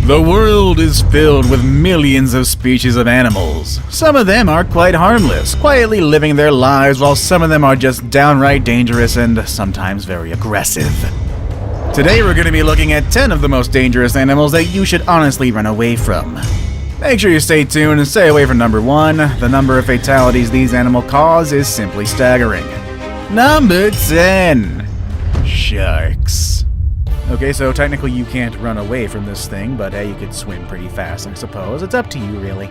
The world is filled with millions of species of animals. Some of them are quite harmless, quietly living their lives, while some of them are just downright dangerous and sometimes very aggressive. Today we're going to be looking at 10 of the most dangerous animals that you should honestly run away from. Make sure you stay tuned and stay away from number 1. The number of fatalities these animals cause is simply staggering. Number 10. Sharks. Okay, so technically you can't run away from this thing, but hey, you could swim pretty fast, I suppose. It's up to you, really.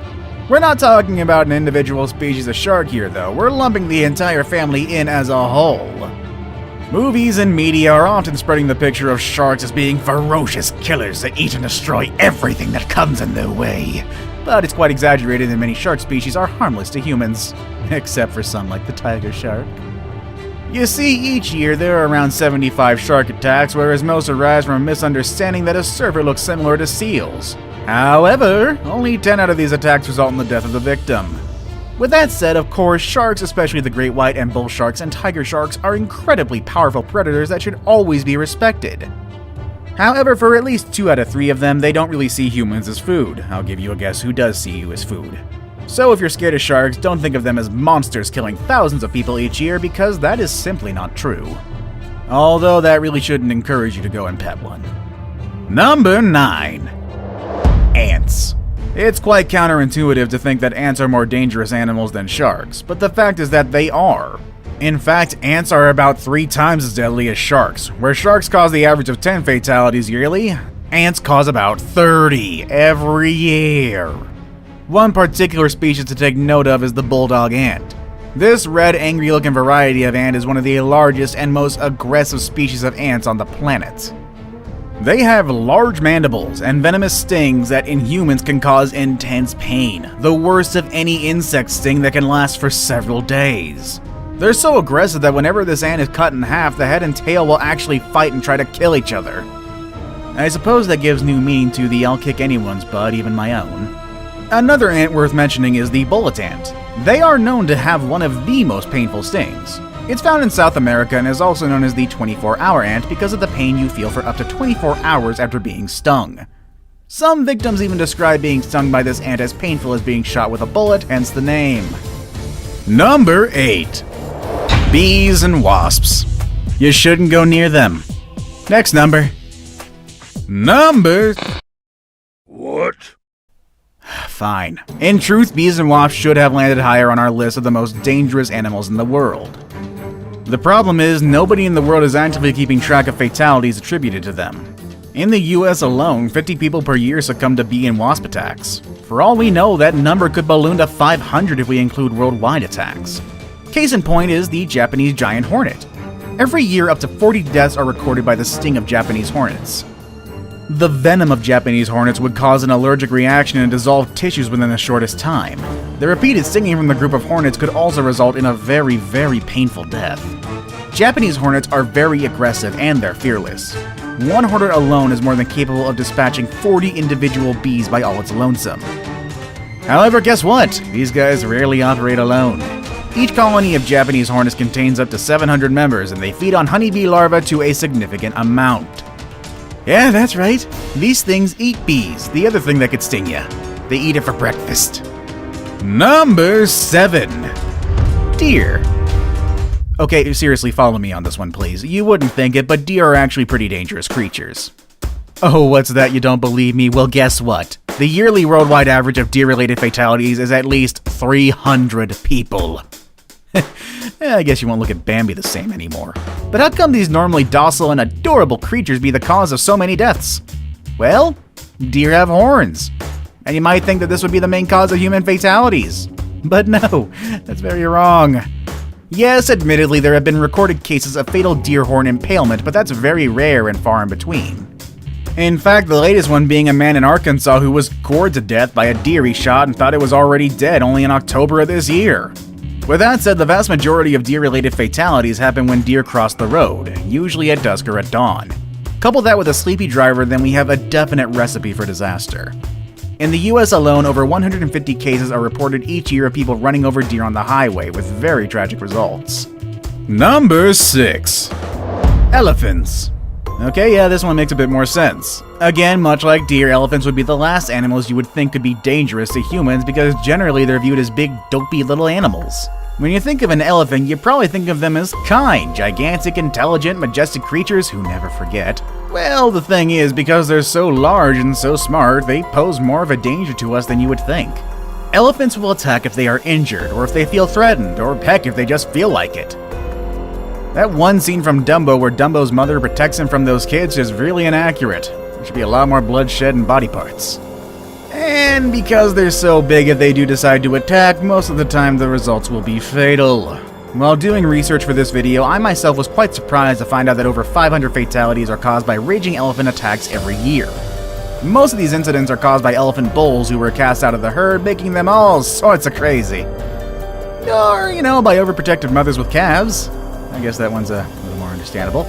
We're not talking about an individual species of shark here, though. We're lumping the entire family in as a whole. Movies and media are often spreading the picture of sharks as being ferocious killers that eat and destroy everything that comes in their way. But it's quite exaggerated, and many shark species are harmless to humans, except for some like the tiger shark. You see, each year there are around 75 shark attacks, whereas most arise from a misunderstanding that a surfer looks similar to seals. However, only 10 out of these attacks result in the death of the victim. With that said, of course, sharks, especially the great white and bull sharks and tiger sharks, are incredibly powerful predators that should always be respected. However, for at least 2 out of 3 of them, they don't really see humans as food. I'll give you a guess who does see you as food. So if you're scared of sharks, don't think of them as monsters killing thousands of people each year, because that is simply not true. Although that really shouldn't encourage you to go and pet one. Number 9. Ants. It's quite counterintuitive to think that ants are more dangerous animals than sharks, but the fact is that they are. In fact, ants are about 3 times as deadly as sharks. Where sharks cause the average of 10 fatalities yearly, ants cause about 30 every year. One particular species to take note of is the bulldog ant. This red, angry-looking variety of ant is one of the largest and most aggressive species of ants on the planet. They have large mandibles and venomous stings that in humans can cause intense pain, the worst of any insect sting that can last for several days. They're so aggressive that whenever this ant is cut in half, the head and tail will actually fight and try to kill each other. I suppose that gives new meaning to the "I'll kick anyone's butt, even my own." Another ant worth mentioning is the bullet ant. They are known to have one of the most painful stings. It's found in South America and is also known as the 24-hour ant because of the pain you feel for up to 24 hours after being stung. Some victims even describe being stung by this ant as painful as being shot with a bullet, hence the name. Number 8. Bees and wasps. You shouldn't go near them. Next number. What? Fine. In truth, bees and wasps should have landed higher on our list of the most dangerous animals in the world. The problem is, nobody in the world is actively keeping track of fatalities attributed to them. In the US alone, 50 people per year succumb to bee and wasp attacks. For all we know, that number could balloon to 500 if we include worldwide attacks. Case in point is the Japanese giant hornet. Every year, up to 40 deaths are recorded by the sting of Japanese hornets. The venom of Japanese hornets would cause an allergic reaction and dissolve tissues within the shortest time. The repeated stinging from the group of hornets could also result in a very, very painful death. Japanese hornets are very aggressive and they're fearless. One hornet alone is more than capable of dispatching 40 individual bees by all its lonesome. However, guess what? These guys rarely operate alone. Each colony of Japanese hornets contains up to 700 members, and they feed on honeybee larvae to a significant amount. Yeah, that's right. These things eat bees, the other thing that could sting you. They eat it for breakfast. Number 7. Deer. Okay, seriously, follow me on this one, please. You wouldn't think it, but deer are actually pretty dangerous creatures. Oh, what's that? You don't believe me? Well, guess what? The yearly worldwide average of deer-related fatalities is at least 300 people. I guess you won't look at Bambi the same anymore. But how come these normally docile and adorable creatures be the cause of so many deaths? Well, deer have horns. And you might think that this would be the main cause of human fatalities. But no, that's very wrong. Yes, admittedly, there have been recorded cases of fatal deer horn impalement, but that's very rare and far in between. In fact, the latest one being a man in Arkansas who was gored to death by a deer he shot and thought it was already dead only in October of this year. With that said, the vast majority of deer-related fatalities happen when deer cross the road, usually at dusk or at dawn. Couple that with a sleepy driver, then we have a definite recipe for disaster. In the US alone, over 150 cases are reported each year of people running over deer on the highway, with very tragic results. Number 6. Elephants. Okay, yeah, this one makes a bit more sense. Again, much like deer, elephants would be the last animals you would think could be dangerous to humans because generally they're viewed as big, dopey little animals. When you think of an elephant, you probably think of them as kind, gigantic, intelligent, majestic creatures who never forget. Well, the thing is, because they're so large and so smart, they pose more of a danger to us than you would think. Elephants will attack if they are injured, or if they feel threatened, or heck, if they just feel like it. That one scene from Dumbo where Dumbo's mother protects him from those kids is really inaccurate. There should be a lot more bloodshed and body parts. And because they're so big, if they do decide to attack, most of the time the results will be fatal. While doing research for this video, I myself was quite surprised to find out that over 500 fatalities are caused by raging elephant attacks every year. Most of these incidents are caused by elephant bulls who were cast out of the herd, making them all sorts of crazy. Or, by overprotective mothers with calves. I guess that one's a little more understandable.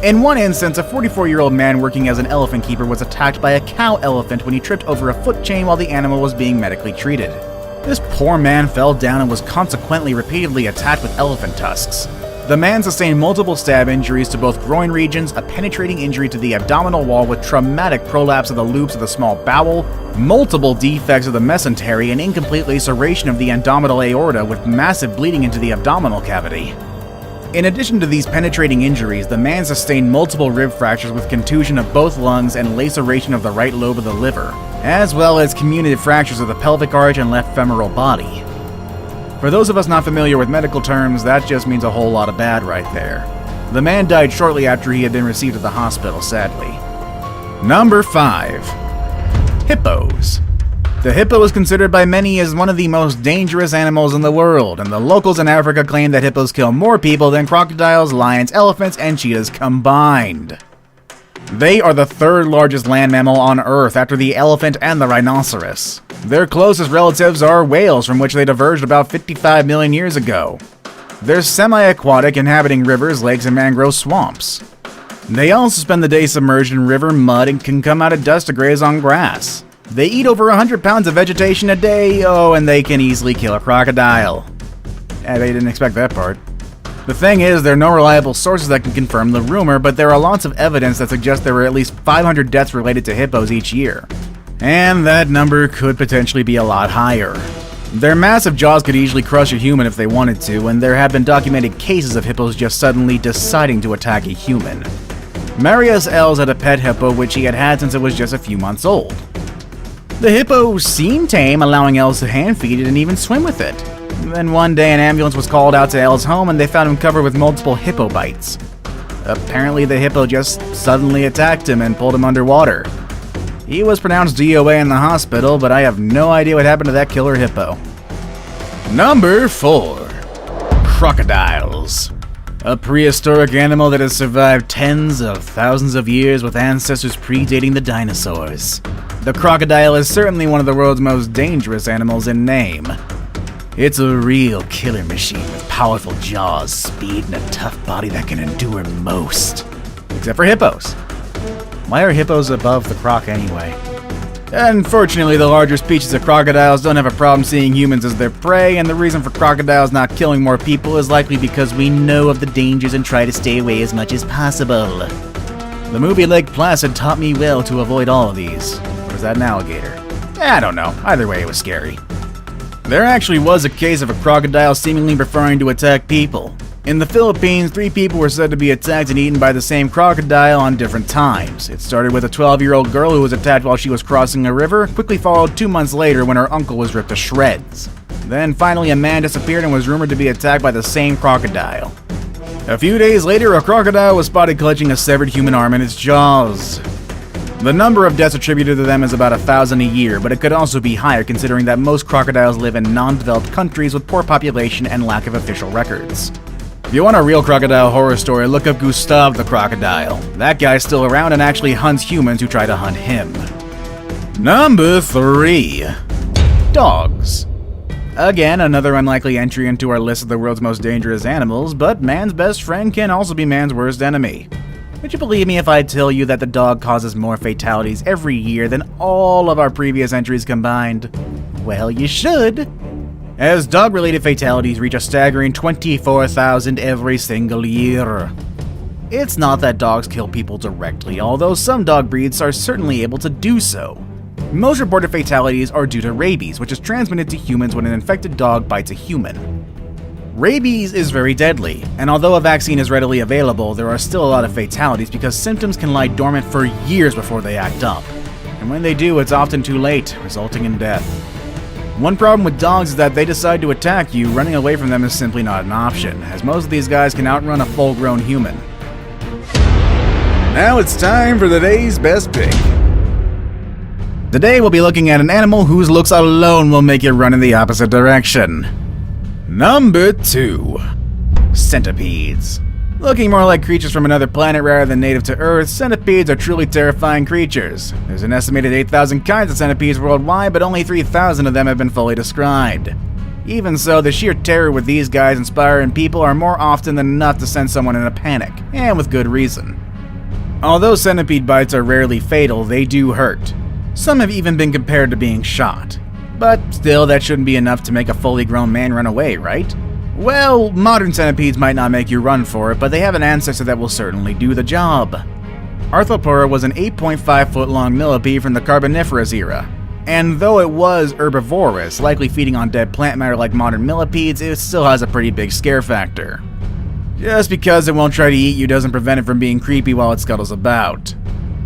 In one instance, a 44-year-old man working as an elephant keeper was attacked by a cow elephant when he tripped over a foot chain while the animal was being medically treated. This poor man fell down and was consequently repeatedly attacked with elephant tusks. The man sustained multiple stab injuries to both groin regions, a penetrating injury to the abdominal wall with traumatic prolapse of the loops of the small bowel, multiple defects of the mesentery, and incomplete laceration of the abdominal aorta with massive bleeding into the abdominal cavity. In addition to these penetrating injuries, the man sustained multiple rib fractures with contusion of both lungs and laceration of the right lobe of the liver, as well as comminuted fractures of the pelvic arch and left femoral body. For those of us not familiar with medical terms, that just means a whole lot of bad right there. The man died shortly after he had been received at the hospital, sadly. Number 5. Hippos. The hippo is considered by many as one of the most dangerous animals in the world, and the locals in Africa claim that hippos kill more people than crocodiles, lions, elephants, and cheetahs combined. They are the third largest land mammal on Earth after the elephant and the rhinoceros. Their closest relatives are whales, from which they diverged about 55 million years ago. They're semi-aquatic, inhabiting rivers, lakes, and mangrove swamps. They also spend the day submerged in river mud and can come out at dusk to graze on grass. They eat over 100 pounds of vegetation a day, and they can easily kill a crocodile. Yeah, they didn't expect that part. The thing is, there are no reliable sources that can confirm the rumor, but there are lots of evidence that suggests there were at least 500 deaths related to hippos each year. And that number could potentially be a lot higher. Their massive jaws could easily crush a human if they wanted to, and there have been documented cases of hippos just suddenly deciding to attack a human. Marius Els had a pet hippo which he had had since it was just a few months old. The hippo seemed tame, allowing Els to hand feed it and even swim with it. Then one day an ambulance was called out to Els' home and they found him covered with multiple hippo bites. Apparently the hippo just suddenly attacked him and pulled him underwater. He was pronounced DOA in the hospital, but I have no idea what happened to that killer hippo. Number 4. Crocodiles. A prehistoric animal that has survived tens of thousands of years with ancestors predating the dinosaurs. The crocodile is certainly one of the world's most dangerous animals in name. It's a real killer machine with powerful jaws, speed, and a tough body that can endure most. Except for hippos. Why are hippos above the croc anyway? Unfortunately, the larger species of crocodiles don't have a problem seeing humans as their prey, and the reason for crocodiles not killing more people is likely because we know of the dangers and try to stay away as much as possible. The movie Lake Placid taught me well to avoid all of these. Or is that an alligator? I don't know. Either way, it was scary. There actually was a case of a crocodile seemingly preferring to attack people. In the Philippines, 3 people were said to be attacked and eaten by the same crocodile on different times. It started with a 12-year-old girl who was attacked while she was crossing a river, quickly followed 2 months later when her uncle was ripped to shreds. Then finally a man disappeared and was rumored to be attacked by the same crocodile. A few days later, a crocodile was spotted clutching a severed human arm in its jaws. The number of deaths attributed to them is about 1,000 a year, but it could also be higher considering that most crocodiles live in non-developed countries with poor population and lack of official records. If you want a real crocodile horror story, look up Gustav the crocodile. That guy's still around and actually hunts humans who try to hunt him. Number 3. Dogs. Again, another unlikely entry into our list of the world's most dangerous animals, but man's best friend can also be man's worst enemy. Would you believe me if I tell you that the dog causes more fatalities every year than all of our previous entries combined? Well, you should. As dog-related fatalities reach a staggering 24,000 every single year. It's not that dogs kill people directly, although some dog breeds are certainly able to do so. Most reported fatalities are due to rabies, which is transmitted to humans when an infected dog bites a human. Rabies is very deadly, and although a vaccine is readily available, there are still a lot of fatalities because symptoms can lie dormant for years before they act up. And when they do, it's often too late, resulting in death. One problem with dogs is that they decide to attack you, running away from them is simply not an option, as most of these guys can outrun a full-grown human. Now it's time for the day's best pick. Today we'll be looking at an animal whose looks alone will make you run in the opposite direction. Number 2. Centipedes. Looking more like creatures from another planet rather than native to Earth, centipedes are truly terrifying creatures. There's an estimated 8,000 kinds of centipedes worldwide, but only 3,000 of them have been fully described. Even so, the sheer terror with these guys inspiring people are more often than enough to send someone in a panic, and with good reason. Although centipede bites are rarely fatal, they do hurt. Some have even been compared to being shot. But still, that shouldn't be enough to make a fully grown man run away, right? Well, modern centipedes might not make you run for it, but they have an ancestor that will certainly do the job. Arthroplura was an 8.5-foot long millipede from the Carboniferous era. And though it was herbivorous, likely feeding on dead plant matter like modern millipedes, it still has a pretty big scare factor. Just because it won't try to eat you doesn't prevent it from being creepy while it scuttles about.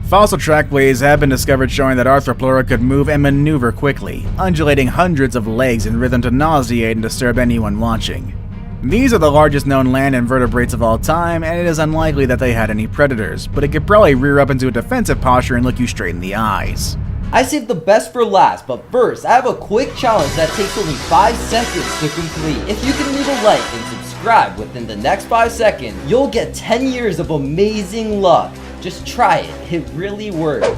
Fossil trackways have been discovered showing that Arthroplura could move and maneuver quickly, undulating hundreds of legs in rhythm to nauseate and disturb anyone watching. These are the largest known land invertebrates of all time, and it is unlikely that they had any predators, but it could probably rear up into a defensive posture and look you straight in the eyes. I saved the best for last, but first, I have a quick challenge that takes only 5 seconds to complete. If you can leave a like and subscribe within the next 5 seconds, you'll get 10 years of amazing luck. Just try it, it really works.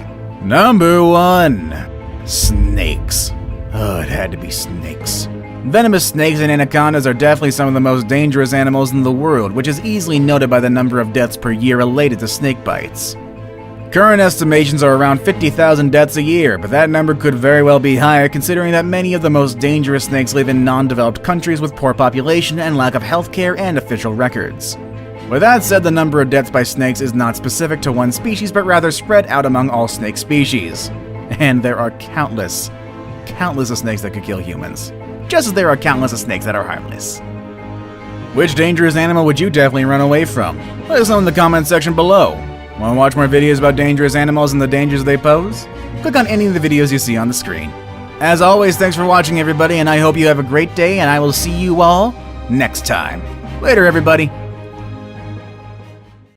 Number 1. Snakes. Oh, it had to be snakes. Venomous snakes and anacondas are definitely some of the most dangerous animals in the world, which is easily noted by the number of deaths per year related to snake bites. Current estimations are around 50,000 deaths a year, but that number could very well be higher considering that many of the most dangerous snakes live in non-developed countries with poor population and lack of healthcare and official records. With that said, the number of deaths by snakes is not specific to one species, but rather spread out among all snake species. And there are countless of snakes that could kill humans. Just as there are countless of snakes that are harmless. Which dangerous animal would you definitely run away from? Let us know in the comment section below. Want to watch more videos about dangerous animals and the dangers they pose? Click on any of the videos you see on the screen. As always, thanks for watching everybody, and I hope you have a great day, and I will see you all next time. Later, everybody.